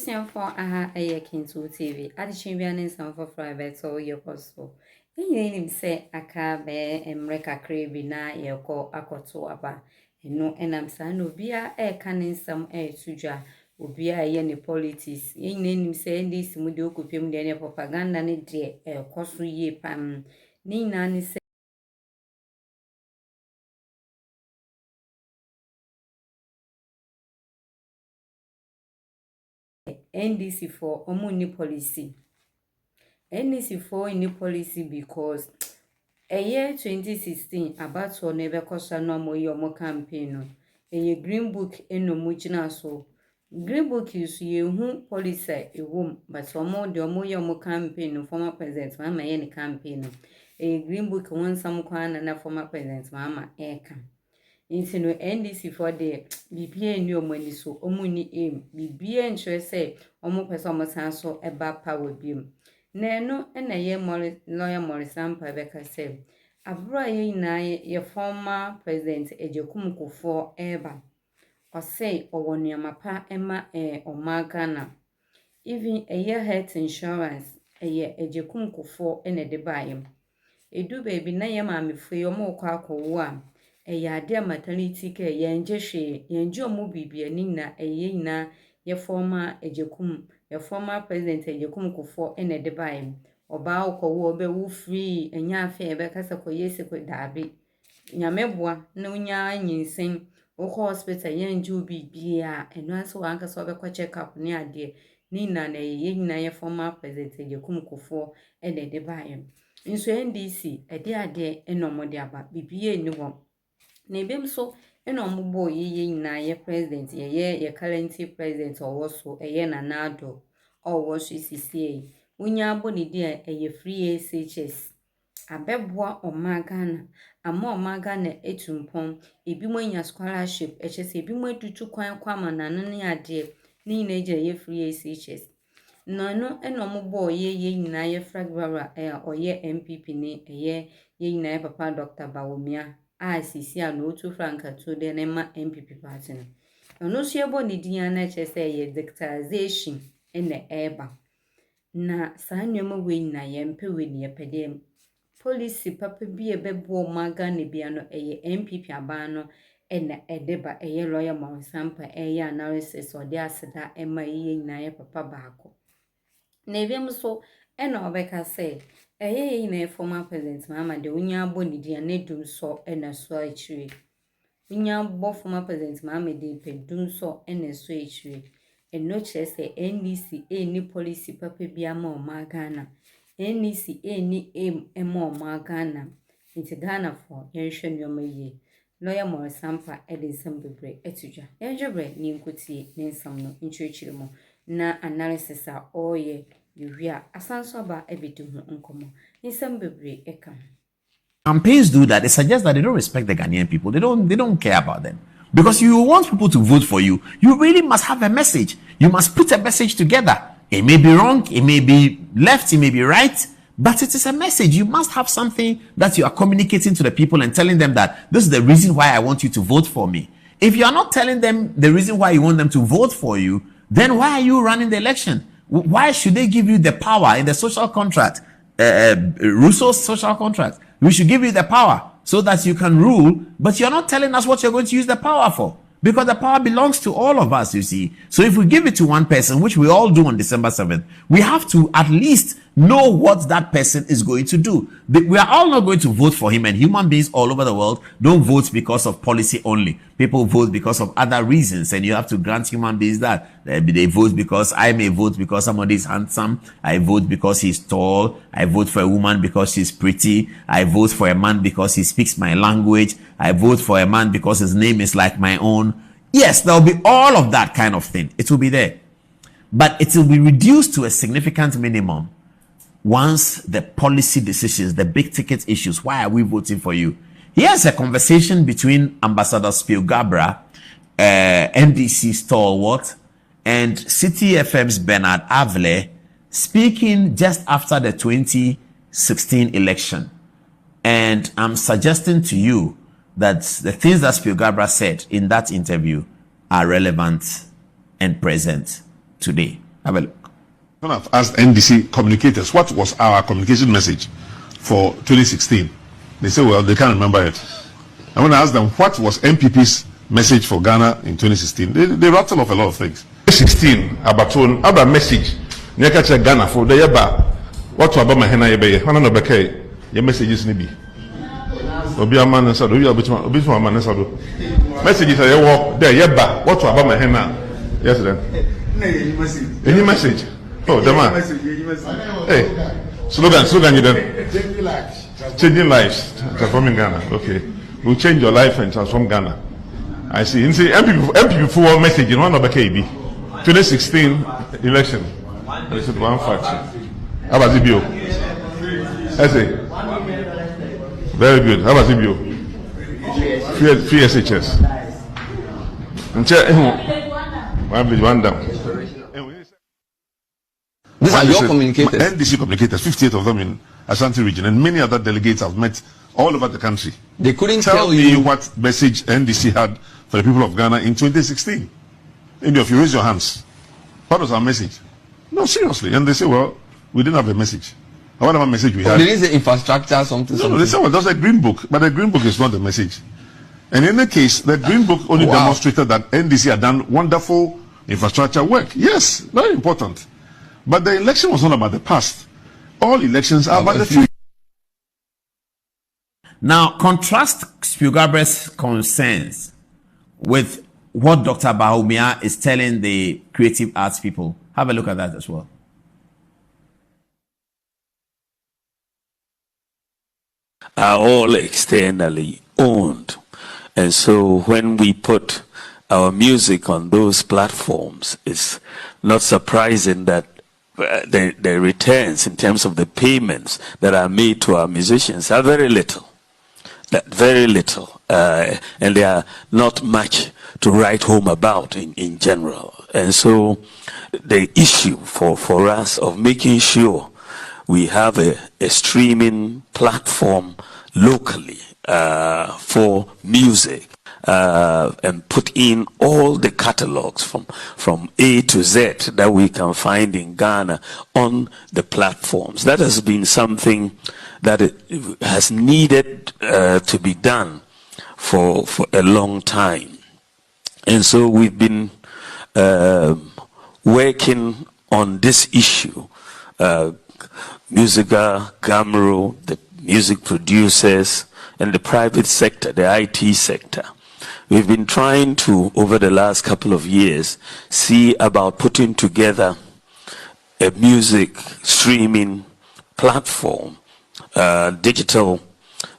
Abusian for a Kintu TV, Adichin and some for private or your possible. Him say a car bear and reka crabby na your call a coto aba. And no, and I'm son will be a canning some air suja, will be a yenny politics. Him say this mudoku pim the propaganda ne dear, a costu ye pam. Nina say. NDC for omuni policy. NDC for any policy because a year 2016 about so never cost no more your campaign. A green book eno mujina so. Green book is you who policy a womb, but so more the more your campaign former president mama any campaign. A green book one some kwan and former president mama eka. Inti no NDC for the BPA ni omani so omuni aim BPA ensure say omo pese omo sanso eba power biom na no na ye lawyer Morrison Pabeka say abro ye na ye former president Agyapong kofo eba o say owonuama pa ema omagana even a year health insurance ye Agyapong kofo ene de bayem edu baby na ye maamefo ye omo kwa akwo a ade maternity care yenje hwe yenje omo bibia nina nyina ye former Agyapong ye former president Agyapong kofo ene de baim oba okowo obewu free enya afa ebe kasa koyese ko dabe nyameboa na unya nyinsen okọ hospital yenje bibia eno anso wanka so obekọ check up ni ade nina na nyina ye former president Agyapong kofo ene de baim nso NDC ade enomode aba bibia ni ho na ebem so eno mbo ye na ye president ye current president owo so na nado owo so CCA unya aboni dia ye free SHS abeboa omagana ama omagana etumpom ebi mo nya scholarship ehse ebi mo tutu kwan kwama na ne ade ni na eje ye free SHS no eno mbo ye na ye fragbara oye NPP ni ye na papa Dr. ßawumia sisi a no to franka to de na ma NPP party no no so ebo ni dia na che say ye dictatorship ene eba na saa nneoma we na ye mpe we ni epedem policy papa bi ebebo maga ne bia no NPP aba no ene edeba lawyer Monsampa analysis or de aseda ema ye na ye papa baako na ebiem so ena obeka say na former president Mahama de unya abo ni dia na dum so ena so achire unya abo former president Mahama de pedum so ena so achire eno chere say NDC ni policy papa bia ma omagana NDC ni aim ema omagana nti Ghana for yenhwe nyoma yi lawyer Monsampa nsam bebre etuja yenjebre ni nkutie ne nsam no nchirechire mo na analysis a oye Campaigns do that. They suggest that they don't respect the Ghanaian people. They don't care about them. Because you want people to vote for you, you really must have a message. You must put a message together. It may be wrong, it may be left, it may be right, but it is a message. You must have something that you are communicating to the people and telling them that this is the reason why I want you to vote for me. If you are not telling them the reason why you want them to vote for you, then why are you running the election? Why should they give you the power in the social contract, Rousseau's social contract? We should give you the power so that you can rule, but you're not telling us what you're going to use the power for. Because the power belongs to all of us, you see. So if we give it to one person, which we all do on December 7th, we have to at least know what that person is going to do. We are all not going to vote for him, and human beings all over the world don't vote because of policy only. People vote because of other reasons, and you have to grant human beings that. They vote because I may vote because somebody is handsome. I vote because he's tall. I vote for a woman because she's pretty. I vote for a man because he speaks my language. I vote for a man because his name is like my own. Yes, there will be all of that kind of thing. It will be there. But it will be reduced to a significant minimum once the policy decisions, the big ticket issues, why are we voting for you? Here's a conversation between Ambassador Spio Garbrah, NDC stalwart, and City FM's Bernard Avle, speaking just after the 2016 election. And I'm suggesting to you that the things that Spio Garbrah said in that interview are relevant and present today. Have a look. I've asked NDC communicators what was our communication message for 2016. They say, well, they can't remember it. I want to ask them what was NPP's message for Ghana in 2016. They rattle off a lot of things. 2016, about message. Ghana for the yaba. What about my henna yebe? Hana no beke. Your messages nibi. Obi aman nsado. Obi aman nsado. Messages are your there yaba. What about my henna? Yes then. Any message? Oh, the man. Hey, slogan you then. Changing lives, transforming Ghana. Okay, we'll change your life and transform Ghana. I see. You see, MPP for message in one of the KB 2016 election. This is one faction. How about Zibio? I say. Very good. How about Zibio? Free SHS. One down. These are your communicators. NDC communicators, 58 of them in Ashanti region, and many other delegates I've met all over the country. They couldn't tell you me what message NDC had for the people of Ghana in 2016. Maybe if you raise your hands, what was our message? No, seriously. And they say, well, we didn't have a message. Whatever message we had. There is an infrastructure, something. No, they say, well, there's a green book, but the green book is not the message. And in the case, the green book only demonstrated that NDC had done wonderful infrastructure work. Yes, very important. But the election was not about the past. All elections are about the future. Now, contrast Spio Garbrah's concerns with what Dr. ßawumia is telling the creative arts people. Have a look at that as well. Are all externally owned. And so when we put our music on those platforms, it's not surprising that the returns in terms of the payments that are made to our musicians are very little. Very little. And they are not much to write home about in general. And so the issue for us of making sure we have a streaming platform locally for music and put in all the catalogs from A to Z that we can find in Ghana on the platforms. That has been something that it has needed to be done for a long time. And so we've been working on this issue. Musica, Gamro, the music producers, and the private sector, the IT sector. We've been trying to, over the last couple of years, see about putting together a music streaming platform, digital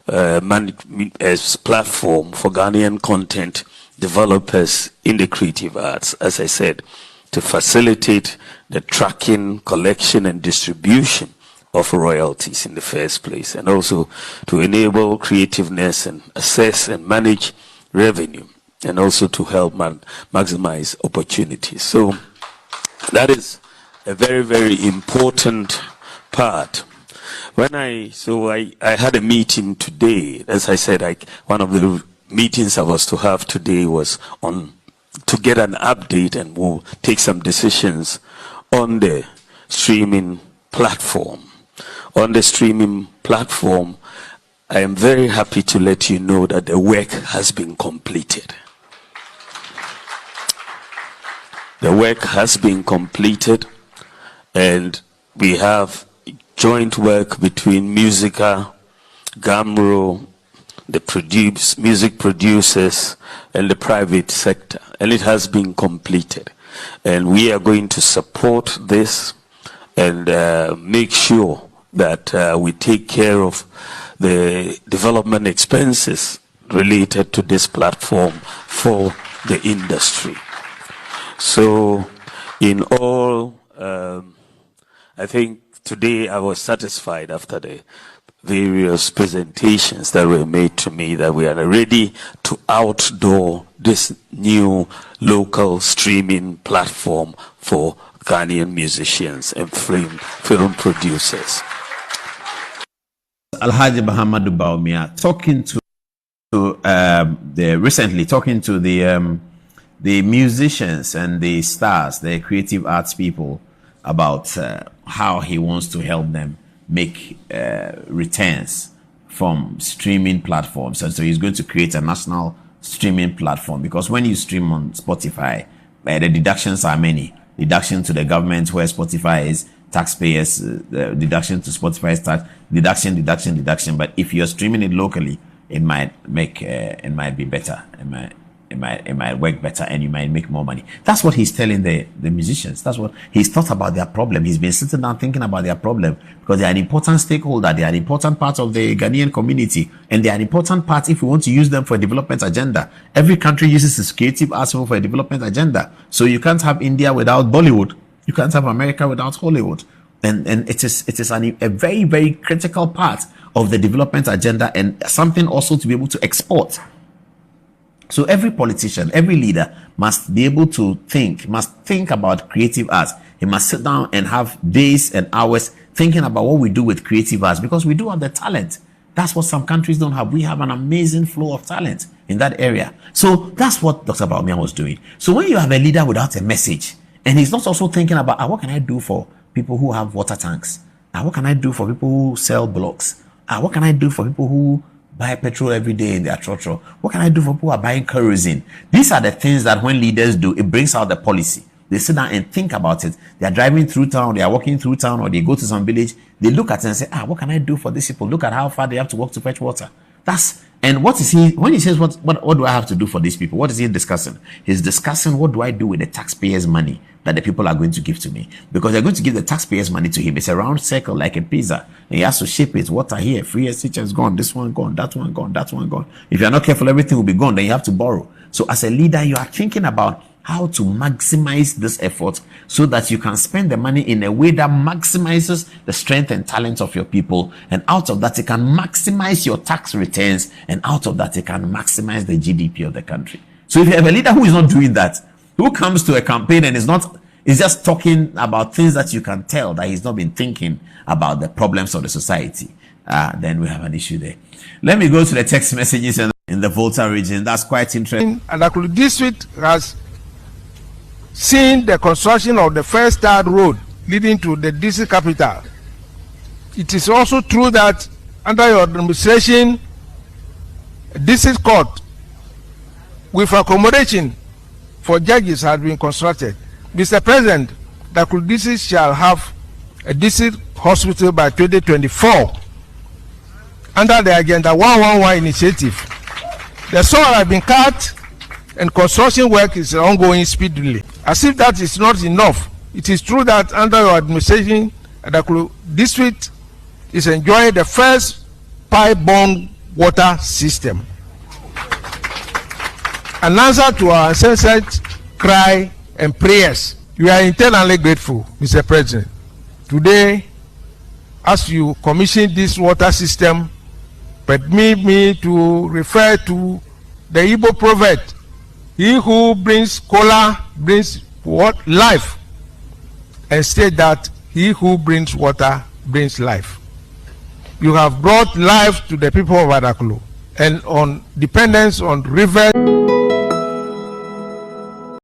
platform for Ghanaian content developers in the creative arts, as I said, to facilitate the tracking, collection, and distribution of royalties in the first place, and also to enable creativeness and assess and manage revenue, and also to help maximize opportunities. So that is a very, very important part. When I had a meeting today, as I said, one of the meetings I was to have today was to get an update, and we'll take some decisions on the streaming platform. On the streaming platform, I am very happy to let you know that the work has been completed. The work has been completed, and we have joint work between Musica, Gamro, the music producers, and the private sector, and it has been completed. And we are going to support this and make sure that we take care of the development expenses related to this platform for the industry. So in all, I think today I was satisfied after the various presentations that were made to me that we are ready to outdoor this new local streaming platform for Ghanaian musicians and film producers. Alhaji Mahama ßawumia talking to the musicians and the stars, the creative arts people, about how he wants to help them make returns from streaming platforms. And so he's going to create a national streaming platform, because when you stream on Spotify, the deductions are many. Deduction to the government, where Spotify is taxpayers, deduction to Spotify's tax, deduction. But if you're streaming it locally, it might be better. It might work better, and you might make more money. That's what he's telling the musicians. That's what he's thought about their problem. He's been sitting down thinking about their problem, because they are an important stakeholder. They are an important part of the Ghanaian community, and they are an important part if we want to use them for a development agenda. Every country uses its creative arts for a development agenda. So you can't have India without Bollywood. You can't have America without Hollywood. And it is a very, very critical part of the development agenda, and something also to be able to export. So every politician, every leader must be able to think about creative arts. He must sit down and have days and hours thinking about what we do with creative arts, because we do have the talent. That's what some countries don't have. We have an amazing flow of talent in that area. So that's what Dr. ßawumia was doing. So when you have a leader without a message, and he's not also thinking about what can I do for people who have water tanks? What can I do for people who sell blocks? What can I do for people who buy petrol every day in their trotro? What can I do for people who are buying kerosene? These are the things that when leaders do, it brings out the policy. They sit down and think about it. They are driving through town, they are walking through town, or they go to some village. They look at it and say, what can I do for these people? Look at how far they have to walk to fetch water. And what is he, when he says, what do I have to do for these people? What is he discussing? He's discussing, what do I do with the taxpayers' money that the people are going to give to me? Because they're going to give the taxpayers' money to him. It's a round circle like a pizza. And he has to shape it. Water here, free SH is gone, this one gone, that one gone, that one gone. If you're not careful, everything will be gone. Then you have to borrow. So as a leader, you are thinking about how to maximize this effort so that you can spend the money in a way that maximizes the strength and talent of your people. And out of that, it can maximize your tax returns. And out of that, it can maximize the GDP of the country. So if you have a leader who is not doing that, who comes to a campaign and is just talking about things that you can tell that he's not been thinking about the problems of the society, then we have an issue there. Let me go to the text messages in the Volta region. That's quite interesting. Adaklu district has seen the construction of the first third road leading to the district capital. It is also true that under your administration, a district court with accommodation for judges has been constructed. Mr. President, Adaklu district shall have a district hospital by 2024 under the Agenda 111 initiative. The soil has been cut and construction work is ongoing speedily. As if that is not enough, it is true that under your administration, Adaklu district is enjoying the first pipe-borne water system. An answer to our ancestors' cry and prayers. We are eternally grateful, Mr. President. Today, as you commission this water system, permit me to refer to the Igbo proverb, he who brings cola brings what? Life. And state that he who brings water brings life. You have brought life to the people of Adaklu, and on dependence on rivers.